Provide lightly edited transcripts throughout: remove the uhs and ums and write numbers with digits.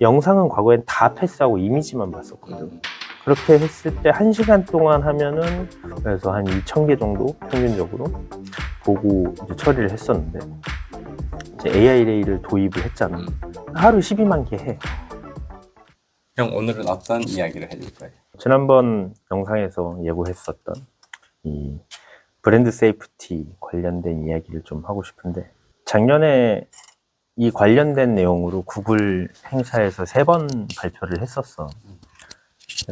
영상은 과거엔 다 패스하고 이미지만 봤었거든. 그렇게 했을 때 1시간 동안 하면은 그래서 한 2,000개 정도 평균적으로 보고 이제 처리를 했었는데, 이제 AI 레이를 도입을 했잖아. 하루 12만 개 해. 형, 오늘은 어떤 이야기를 해줄 거예요? 지난번 영상에서 예고했었던 이 브랜드 세이프티 관련된 이야기를 좀 하고 싶은데, 작년에 이 관련된 내용으로 구글 행사에서 3번 발표를 했었어.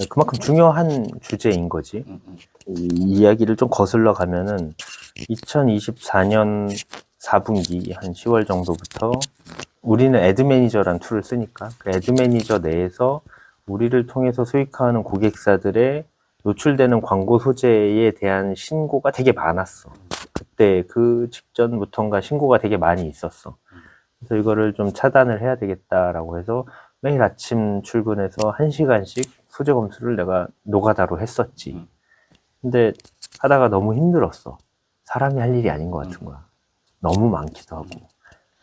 그만큼 중요한 주제인 거지. 이 이야기를 좀 거슬러 가면은 2024년 4분기 한 10월 정도부터 우리는 애드매니저란 툴을 쓰니까 그 애드매니저 내에서 우리를 통해서 수익화하는 고객사들의 노출되는 광고 소재에 대한 신고가 되게 많았어. 그때 그 직전부터인가 신고가 되게 많이 있었어. 그래서 이거를 좀 차단을 해야 되겠다라고 해서 매일 아침 출근해서 1시간씩 소재 검수를 내가 노가다로 했었지. 근데 하다가 너무 힘들었어. 사람이 할 일이 아닌 것 같은 거야. 너무 많기도 하고.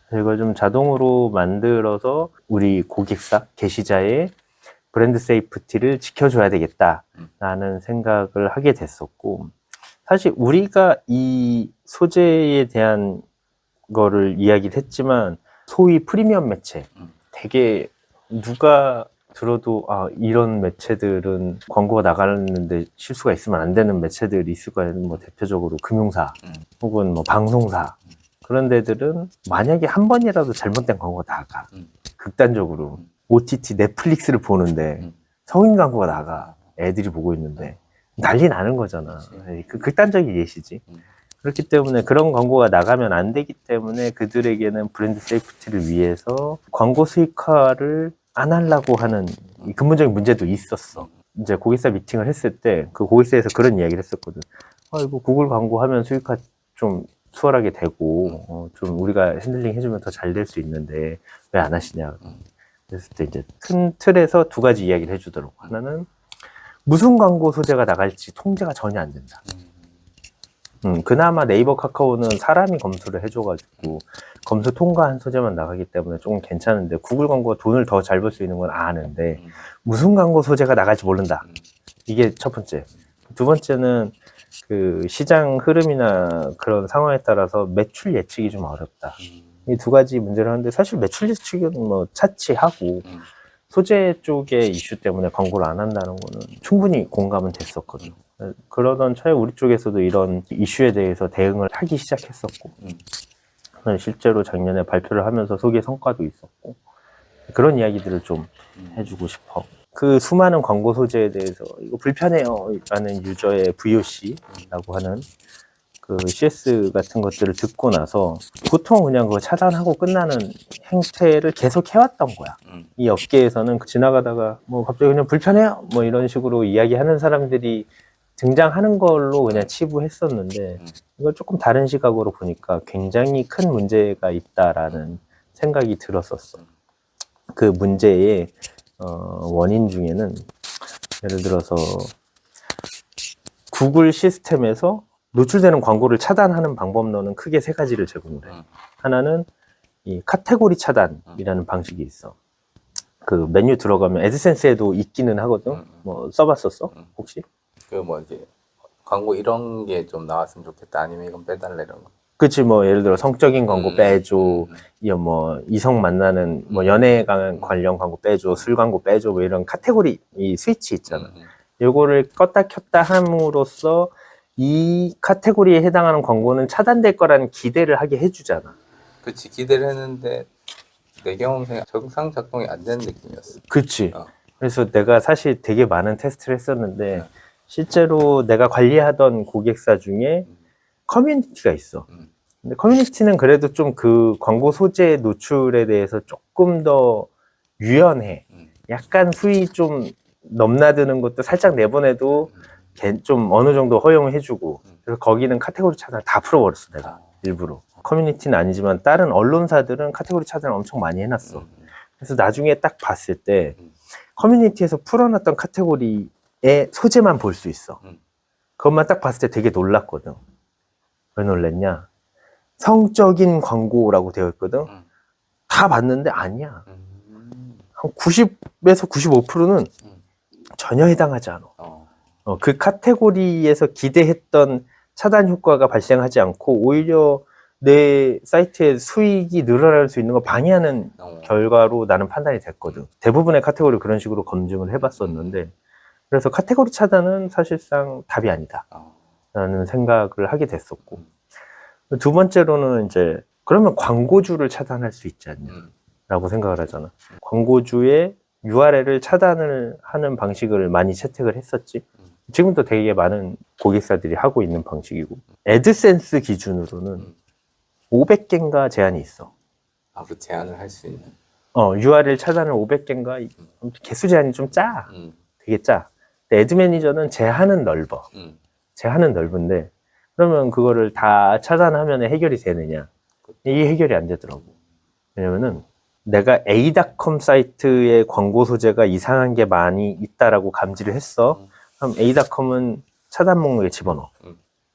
그래서 이걸 좀 자동으로 만들어서 우리 고객사, 게시자의 브랜드 세이프티를 지켜줘야 되겠다라는 생각을 하게 됐었고, 사실 우리가 이 소재에 대한 거를 이야기를 했지만 소위 프리미엄 매체, 되게 누가 들어도 이런 매체들은 광고가 나가는데 실수가 있으면 안 되는 매체들이 있을 거예요. 뭐 대표적으로 금융사 혹은 뭐 방송사, 그런 데들은 만약에 한 번이라도 잘못된 광고가 나가, 극단적으로 OTT 넷플릭스를 보는데 성인 광고가 나가, 애들이 보고 있는데 난리 나는 거잖아. 그 극단적인 예시지. 그렇기 때문에 그런 광고가 나가면 안 되기 때문에 그들에게는 브랜드 세이프티를 위해서 광고 수익화를 안 하려고 하는 이 근본적인 문제도 있었어. 이제 고객사 미팅을 했을 때 그 고객사에서 그런 이야기를 했었거든. 이거 구글 광고 하면 수익화 좀 수월하게 되고 좀 우리가 핸들링 해주면 더 잘 될 수 있는데 왜 안 하시냐. 그랬을 때 이제 큰 틀에서 2가지 이야기를 해주더라고. 하나는 무슨 광고 소재가 나갈지 통제가 전혀 안 된다. 그나마 네이버 카카오는 사람이 검수를 해줘가지고 검수 통과한 소재만 나가기 때문에 조금 괜찮은데, 구글 광고가 돈을 더 잘 벌 수 있는 건 아는데 무슨 광고 소재가 나갈지 모른다. 이게 첫 번째. 두 번째는 그 시장 흐름이나 그런 상황에 따라서 매출 예측이 좀 어렵다. 이 2가지 문제를 하는데, 사실 매출 예측은 뭐 차치하고 소재 쪽의 이슈 때문에 광고를 안 한다는 거는 충분히 공감은 됐었거든요. 그러던 차에 우리 쪽에서도 이런 이슈에 대해서 대응을 하기 시작했었고, 실제로 작년에 발표를 하면서 소개 성과도 있었고, 그런 이야기들을 좀 해주고 싶어. 그 수많은 광고 소재에 대해서 이거 불편해요 라는 유저의 VOC라고 하는 그 CS 같은 것들을 듣고 나서 보통 그냥 그거 차단하고 끝나는 행태를 계속 해왔던 거야. 이 업계에서는 지나가다가 뭐 갑자기 그냥 불편해요 뭐 이런 식으로 이야기하는 사람들이 등장하는 걸로 그냥 치부했었는데, 이걸 조금 다른 시각으로 보니까 굉장히 큰 문제가 있다라는 생각이 들었었어. 그 문제의 원인 중에는 예를 들어서 구글 시스템에서 노출되는 광고를 차단하는 방법론은 크게 3가지를 제공을 해. 하나는 이 카테고리 차단이라는 방식이 있어. 그 메뉴 들어가면 애드센스에도 있기는 하거든. 뭐 써봤었어? 혹시? 그 뭐 이제 광고 이런 게 좀 나왔으면 좋겠다, 아니면 이건 빼달래, 이런 거. 그치, 뭐 예를 들어 성적인 광고 빼줘, 뭐 이성 만나는 뭐 연애 관련 광고 빼줘, 술 광고 빼줘, 뭐 이런 카테고리 이 스위치 있잖아. 요거를 껐다 켰다 함으로써 이 카테고리에 해당하는 광고는 차단될 거라는 기대를 하게 해주잖아. 그치, 기대를 했는데 내 경험상 정상 작동이 안 되는 느낌이었어. 그치. 그래서 내가 사실 되게 많은 테스트를 했었는데 실제로 내가 관리하던 고객사 중에 커뮤니티가 있어. 근데 커뮤니티는 그래도 좀 그 광고 소재 노출에 대해서 조금 더 유연해. 약간 수위 좀 넘나드는 것도 살짝 내보내도 좀 어느 정도 허용을 해주고, 그래서 거기는 카테고리 차단을 다 풀어버렸어 내가 일부러. 커뮤니티는 아니지만 다른 언론사들은 카테고리 차단을 엄청 많이 해놨어. 그래서 나중에 딱 봤을 때 커뮤니티에서 풀어놨던 카테고리의 소재만 볼 수 있어. 그것만 딱 봤을 때 되게 놀랐거든. 왜 놀랬냐? 성적인 광고라고 되어 있거든. 다 봤는데 아니야. 한 90에서 95%는 전혀 해당하지 않아. 그 카테고리에서 기대했던 차단 효과가 발생하지 않고 오히려 내 사이트의 수익이 늘어날 수 있는 걸 방해하는 결과로 나는 판단이 됐거든. 대부분의 카테고리 그런 식으로 검증을 해봤었는데, 그래서 카테고리 차단은 사실상 답이 아니다 라는 생각을 하게 됐었고, 두 번째로는 이제 그러면 광고주를 차단할 수 있지 않냐 라고 생각을 하잖아. 광고주의 URL을 차단을 하는 방식을 많이 채택을 했었지. 지금도 되게 많은 고객사들이 하고 있는 방식이고, 애드센스 기준으로는 500개인가 제한이 있어. 그 제한을 할 수 있는. URL 차단을 500개인가, 개수 제한이 좀 짜. 되게 짜. 근데 애드 매니저는 제한은 넓어. 제한은 넓은데, 그러면 그거를 다 차단하면 해결이 되느냐? 이게 해결이 안 되더라고. 왜냐면은, 내가 A.com 사이트의 광고 소재가 이상한 게 많이 있다라고 감지를 했어. 그럼 A.com은 차단 목록에 집어넣어.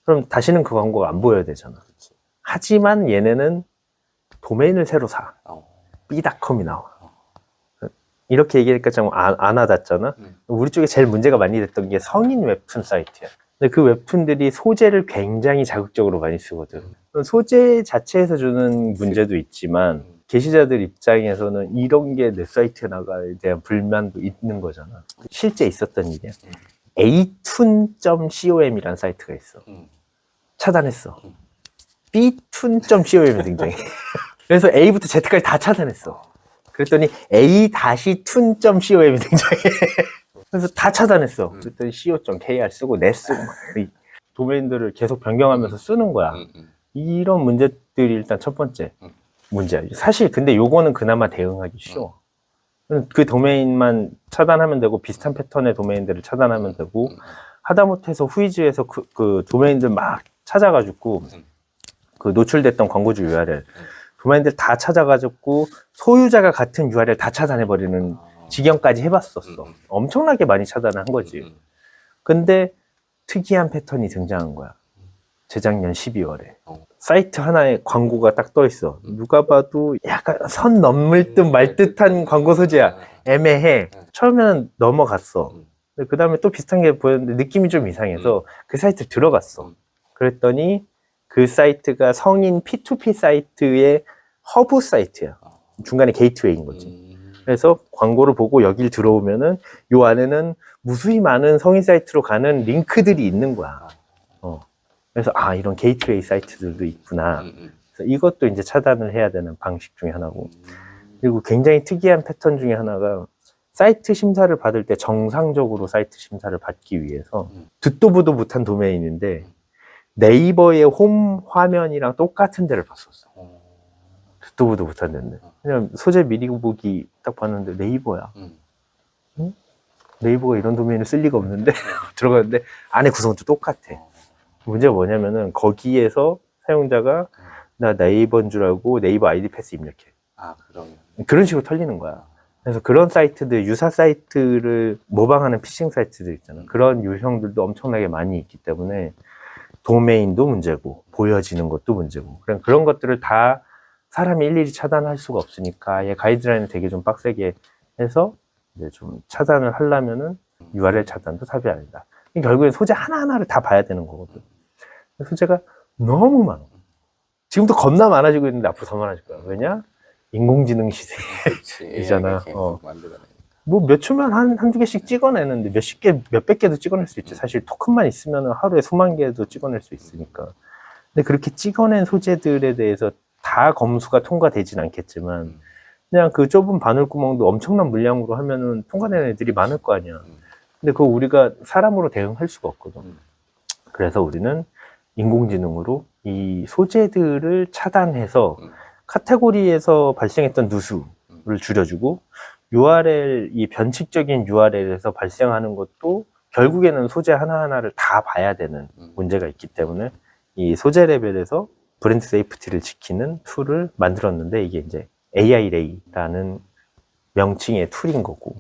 그럼 다시는 그 광고가 안 보여야 되잖아. 그치. 하지만 얘네는 도메인을 새로 사. B.com이 나와. 이렇게 얘기하니까 좀 안 와닿잖아. 우리 쪽에 제일 문제가 많이 됐던 게 성인 웹툰 사이트야. 근데 그 웹툰들이 소재를 굉장히 자극적으로 많이 쓰거든. 소재 자체에서 주는 문제도 있지만 게시자들 입장에서는 이런 게 내 사이트에 나가에 대한 불만도 있는 거잖아. 실제 있었던 일이야. a툰.com이라는 사이트가 있어. 차단했어. b툰.com이 등장해. 그래서 A부터 Z까지 다 차단했어. 그랬더니 a-툰.com이 등장해. 그래서 다 차단했어. 그랬더니 co.kr 쓰고 net 쓰고 막 도메인들을 계속 변경하면서 쓰는 거야. 이런 문제들이 일단 첫 번째 문제야. 사실 근데 요거는 그나마 대응하기 쉬워. 그 도메인만 차단하면 되고 비슷한 패턴의 도메인들을 차단하면 되고, 하다못해서 후이즈에서 그 도메인들 막 찾아가지고 그 노출됐던 광고주 URL 도메인들 다 찾아가지고 소유자가 같은 URL 다 차단해버리는 지경까지 해봤었어. 엄청나게 많이 차단을 한 거지. 근데 특이한 패턴이 등장한 거야. 재작년 12월에 사이트 하나에 광고가 딱 떠 있어. 누가 봐도 약간 선 넘을 듯 말 듯한 광고 소재야. 애매해. 처음에는 넘어갔어. 그 다음에 또 비슷한 게 보였는데 느낌이 좀 이상해서 그 사이트 들어갔어. 그랬더니 그 사이트가 성인 P2P 사이트의 허브 사이트야. 중간에 게이트웨이인 거지. 그래서 광고를 보고 여길 들어오면은 요 안에는 무수히 많은 성인 사이트로 가는 링크들이 있는 거야. 그래서 이런 게이트웨이 사이트들도 있구나. 그래서 이것도 이제 차단을 해야 되는 방식 중에 하나고. 그리고 굉장히 특이한 패턴 중에 하나가 사이트 심사를 받을 때 정상적으로 사이트 심사를 받기 위해서 듣도 보도 못한 도메인인데 네이버의 홈 화면이랑 똑같은 데를 봤었어. 듣도 보도 못한 데인데. 그냥 소재 미리 보기 딱 봤는데 네이버야. 응? 네이버가 이런 도메인을 쓸 리가 없는데 들어갔는데 안에 구성도 똑같아. 문제가 뭐냐면은 거기에서 사용자가 나 네이버인 줄 알고 네이버 아이디 패스 입력해. 그러면. 그런 식으로 털리는 거야. 그래서 그런 사이트들, 유사 사이트를 모방하는 피싱 사이트들 있잖아. 그런 유형들도 엄청나게 많이 있기 때문에 도메인도 문제고 보여지는 것도 문제고 그런 것들을 다 사람이 일일이 차단할 수가 없으니까 얘 가이드라인을 되게 좀 빡세게 해서 이제 좀 차단을 하려면은 URL 차단도 답이 아니다. 결국엔 소재 하나하나를 다 봐야 되는 거거든. 소재가 너무 많아. 지금도 겁나 많아지고 있는데 앞으로 더 많아질 거야. 왜냐? 인공지능 시대이잖아. 뭐 몇 초면 한두 개씩 찍어내는데 몇십 개, 몇백 개도 찍어낼 수 있지. 사실 토큰만 있으면 하루에 수만 개도 찍어낼 수 있으니까. 근데 그렇게 찍어낸 소재들에 대해서 다 검수가 통과되진 않겠지만 그냥 그 좁은 바늘구멍도 엄청난 물량으로 하면은 통과되는 애들이 많을 거 아니야. 근데 그거 우리가 사람으로 대응할 수가 없거든. 그래서 우리는 인공지능으로 이 소재들을 차단해서 카테고리에서 발생했던 누수를 줄여주고 URL, 이 변칙적인 URL에서 발생하는 것도 결국에는 소재 하나하나를 다 봐야 되는 문제가 있기 때문에 이 소재 레벨에서 브랜드 세이프티를 지키는 툴을 만들었는데 이게 이제 AI-Ray라는 명칭의 툴인 거고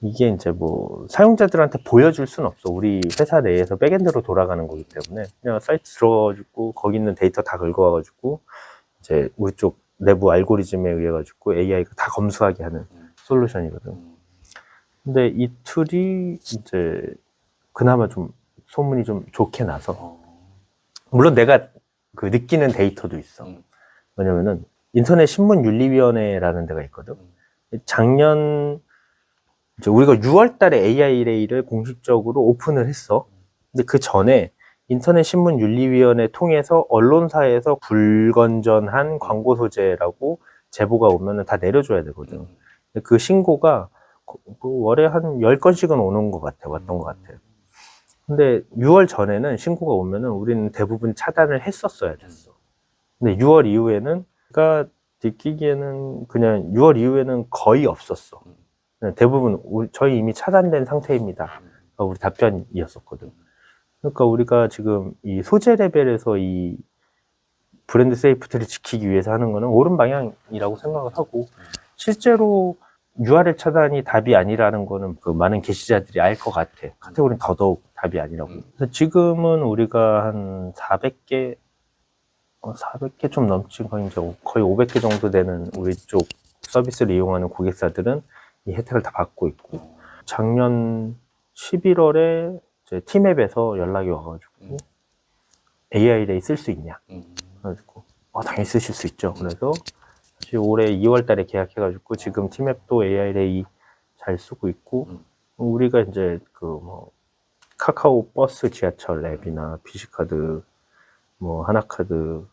이게 이제 뭐 사용자들한테 보여줄 수는 없어. 우리 회사 내에서 백엔드로 돌아가는 거기 때문에 그냥 사이트 들어가가지고 거기 있는 데이터 다 긁어와가지고 이제 우리 쪽 내부 알고리즘에 의해 가지고 AI가 다 검수하게 하는 솔루션이거든. 근데 이 툴이 이제 그나마 좀 소문이 좀 좋게 나서, 물론 내가 그 느끼는 데이터도 있어. 왜냐면은 인터넷 신문윤리위원회라는 데가 있거든. 작년 이제 우리가 6월 달에 AI 레이를 공식적으로 오픈을 했어. 근데 그 전에 인터넷 신문윤리위원회 통해서 언론사에서 불건전한 광고 소재라고 제보가 오면은 다 내려줘야 되거든. 근데 그 신고가 월에 한 10건씩은 오는 것 같아, 왔던 것 같아. 근데 6월 전에는 신고가 오면은 우리는 대부분 차단을 했었어야 됐어. 근데 6월 이후에는, 제가 느끼기에는 그냥 6월 이후에는 거의 없었어. 그냥 대부분 저희 이미 차단된 상태입니다. 우리 답변이었었거든. 그러니까 우리가 지금 이 소재 레벨에서 이 브랜드 세이프티를 지키기 위해서 하는 거는 옳은 방향이라고 생각을 하고, 실제로 URL 차단이 답이 아니라는 거는 그 많은 게시자들이 알 것 같아. 카테고리는 더더욱 답이 아니라고. 그래서 지금은 우리가 한 400개 좀 넘지, 거의 500개 정도 되는 우리 쪽 서비스를 이용하는 고객사들은 이 혜택을 다 받고 있고, 작년 11월에 티맵에서 연락이 와가지고 AI 레이 쓸 수 있냐? 그래가지고 당연히 쓰실 수 있죠. 그래서 사실 올해 2월 달에 계약해가지고 지금 티맵도 AI 레이 잘 쓰고 있고, 우리가 이제 그 뭐 카카오 버스 지하철 앱이나 비시카드, 뭐 하나카드,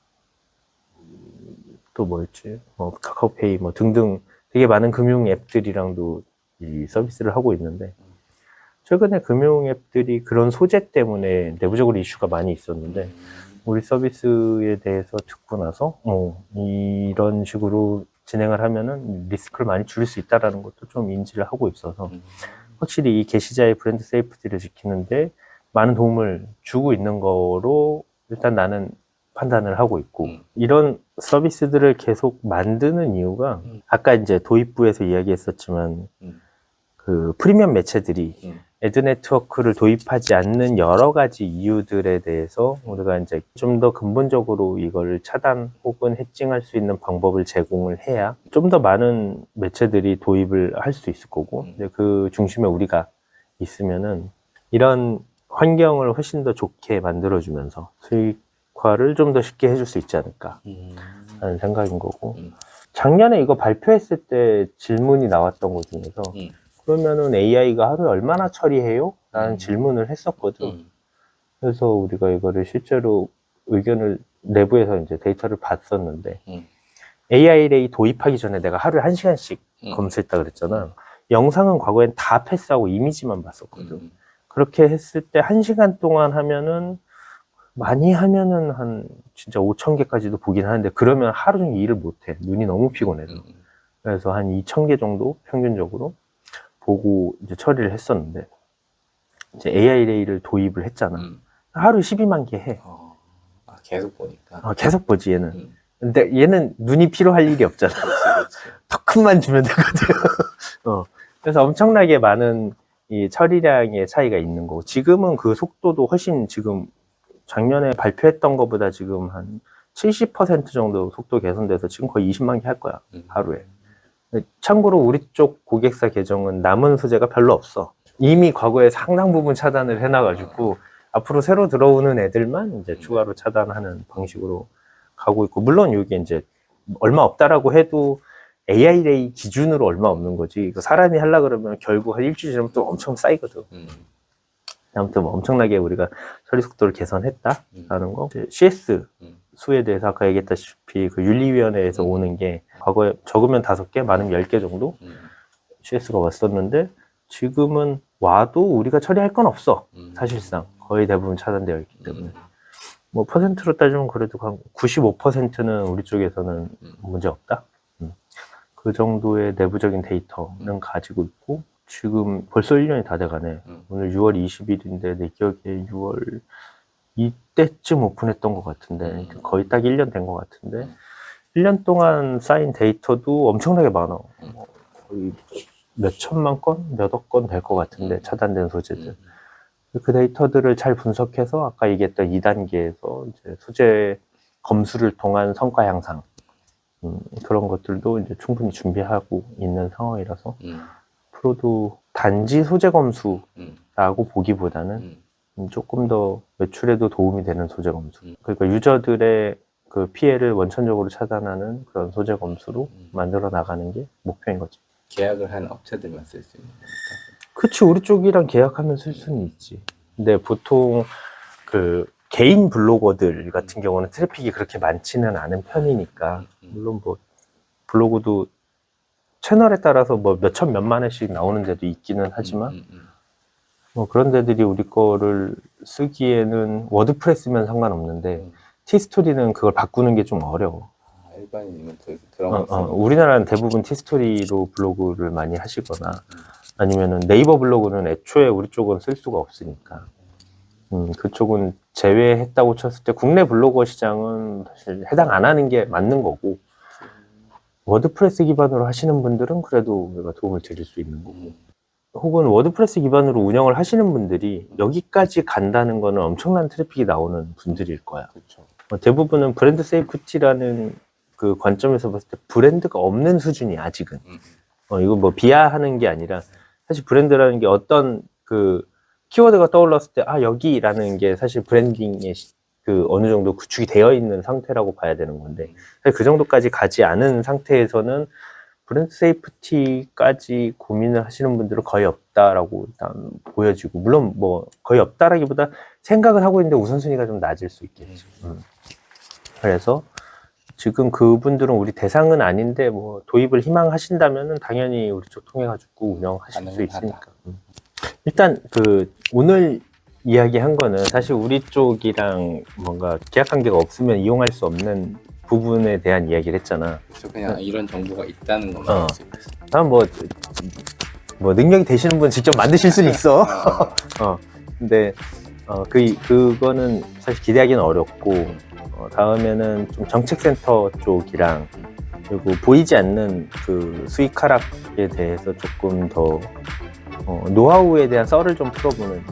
또 뭐였지? 카카오페이 뭐 등등 되게 많은 금융 앱들이랑도 이 서비스를 하고 있는데, 최근에 금융 앱들이 그런 소재 때문에 내부적으로 이슈가 많이 있었는데, 우리 서비스에 대해서 듣고 나서 이런 식으로 진행을 하면은 리스크를 많이 줄일 수 있다라는 것도 좀 인지를 하고 있어서, 확실히 이 게시자의 브랜드 세이프티를 지키는데 많은 도움을 주고 있는 거로 일단 나는 판단을 하고 있고, 이런 서비스들을 계속 만드는 이유가, 아까 이제 도입부에서 이야기했었지만 그 프리미엄 매체들이 애드 네트워크를 도입하지 않는 여러 가지 이유들에 대해서 우리가 이제 좀 더 근본적으로 이걸 차단 혹은 해칭할 수 있는 방법을 제공을 해야 좀 더 많은 매체들이 도입을 할 수 있을 거고, 이제 그 중심에 우리가 있으면은 이런 환경을 훨씬 더 좋게 만들어주면서 수익화를 좀 더 쉽게 해줄 수 있지 않을까 하는 생각인 거고, 작년에 이거 발표했을 때 질문이 나왔던 것 중에서 그러면은 AI가 하루에 얼마나 처리해요? 라는 질문을 했었거든. 그래서 우리가 이거를 실제로 의견을 내부에서 이제 데이터를 봤었는데, AI 레이 도입하기 전에 내가 하루에 1시간씩 검수했다 그랬잖아. 영상은 과거엔 다 패스하고 이미지만 봤었거든. 그렇게 했을 때 1시간 동안 하면은, 많이 하면은 한 진짜 5,000개까지도 보긴 하는데, 그러면 하루 종일 일을 못해. 눈이 너무 피곤해서. 그래서 한 2,000개 정도 평균적으로 보고 이제 처리를 했었는데, 이제 AI 레이를 도입을 했잖아. 하루 12만 개 해. 계속 보니까. 계속 보지, 얘는. 근데 얘는 눈이 필요할 일이 없잖아. 더 큰만 주면 되거든. 그래서 엄청나게 많은 이 처리량의 차이가 있는 거고, 지금은 그 속도도 훨씬, 지금 작년에 발표했던 것보다 지금 한 70% 정도 속도 개선돼서 지금 거의 20만 개 할 거야, 하루에. 참고로 우리 쪽 고객사 계정은 남은 소재가 별로 없어. 이미 과거에 상당 부분 차단을 해놔가지고 앞으로 새로 들어오는 애들만 이제 추가로 차단하는 방식으로 가고 있고, 물론 이게 이제 얼마 없다라고 해도 AI 레이 기준으로 얼마 없는 거지. 사람이 하려 그러면 결국 한 일주일 지나면 또 엄청 쌓이거든. 아무튼 뭐 엄청나게 우리가 처리 속도를 개선했다라는 거. CS 수에 대해서 아까 얘기했다시피 그 윤리위원회에서 오는 게 과거에 적으면 5개, 많으면 10개 정도 CS가 왔었는데, 지금은 와도 우리가 처리할 건 없어. 사실상 거의 대부분 차단되어 있기 때문에 뭐 퍼센트로 따지면 그래도 한 95%는 우리 쪽에서는 문제 없다. 그 정도의 내부적인 데이터는 가지고 있고, 지금 벌써 1년이 다 돼가네. 오늘 6월 20일인데 내 기억에 6월 이때쯤 오픈했던 것 같은데, 거의 딱 1년 된 것 같은데, 1년 동안 쌓인 데이터도 엄청나게 많아. 거의 몇 천만 건, 몇억 건 될 것 같은데, 차단된 소재들. 그 데이터들을 잘 분석해서 아까 얘기했던 2단계에서 이제 소재 검수를 통한 성과 향상, 그런 것들도 이제 충분히 준비하고 있는 상황이라서 음. 앞으로도 단지 소재 검수라고 음. 보기보다는 음. 조금 더 매출에도 도움이 되는 소재 검수. 음. 그러니까 유저들의 그 피해를 원천적으로 차단하는 그런 소재 검수로 만들어 나가는 게 목표인 거지. 계약을 한 업체들만 쓸 수 있는 거니까. 그치, 우리 쪽이랑 계약하면 쓸 수는 있지. 근데 보통 그 개인 블로거들 같은 경우는 트래픽이 그렇게 많지는 않은 편이니까, 물론 뭐 블로그도 채널에 따라서 뭐 몇천 몇만 회씩 나오는 데도 있기는 하지만 뭐 그런 데들이 우리 거를 쓰기에는 워드프레스면 상관없는데 티스토리는 그걸 바꾸는 게 좀 어려워. 일반인이면 그런 거 우리나라는 대부분 티스토리로 블로그를 많이 하시거나 아니면은 네이버 블로그는 애초에 우리 쪽은 쓸 수가 없으니까 그쪽은 제외했다고 쳤을 때 국내 블로거 시장은 사실 해당 안 하는 게 맞는 거고, 워드프레스 기반으로 하시는 분들은 그래도 우리가 도움을 드릴 수 있는 거고, 혹은 워드프레스 기반으로 운영을 하시는 분들이 여기까지 간다는 거는 엄청난 트래픽이 나오는 분들일 거야. 그렇죠. 대부분은 브랜드 세이프티라는 그 관점에서 봤을 때 브랜드가 없는 수준이 아직은. 이거 뭐 비하하는 게 아니라 사실 브랜드라는 게 어떤 그 키워드가 떠올랐을 때 여기라는 게 사실 브랜딩의 그 어느 정도 구축이 되어 있는 상태라고 봐야 되는 건데, 사실 그 정도까지 가지 않은 상태에서는 브랜드 세이프티까지 고민을 하시는 분들은 거의 없다라고 일단 보여지고, 물론 뭐 거의 없다라기보다 생각을 하고 있는데 우선순위가 좀 낮을 수 있겠죠. 그래서 지금 그분들은 우리 대상은 아닌데 뭐 도입을 희망하신다면은 당연히 우리 쪽 통해 가지고 운영하실 수 있으니까. 일단 그 오늘 이야기한 거는 사실 우리 쪽이랑 뭔가 계약 관계가 없으면 이용할 수 없는 부분에 대한 이야기를 했잖아. 그렇죠. 그냥 이런 정보가 있다는 것만 알수 있어요. 난 뭐 능력이 되시는 분 직접 만드실 수는 있어. 근데 그거는 사실 기대하기는 어렵고, 다음에는 좀 정책센터 쪽이랑 그리고 보이지 않는 그 수익 하락에 대해서 조금 더 노하우에 대한 썰을 좀 풀어보는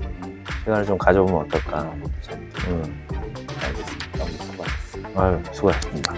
시간을 좀 가져보면 어떨까. 알겠습니다. 너무 수고하셨습니다. 수고하셨습니다.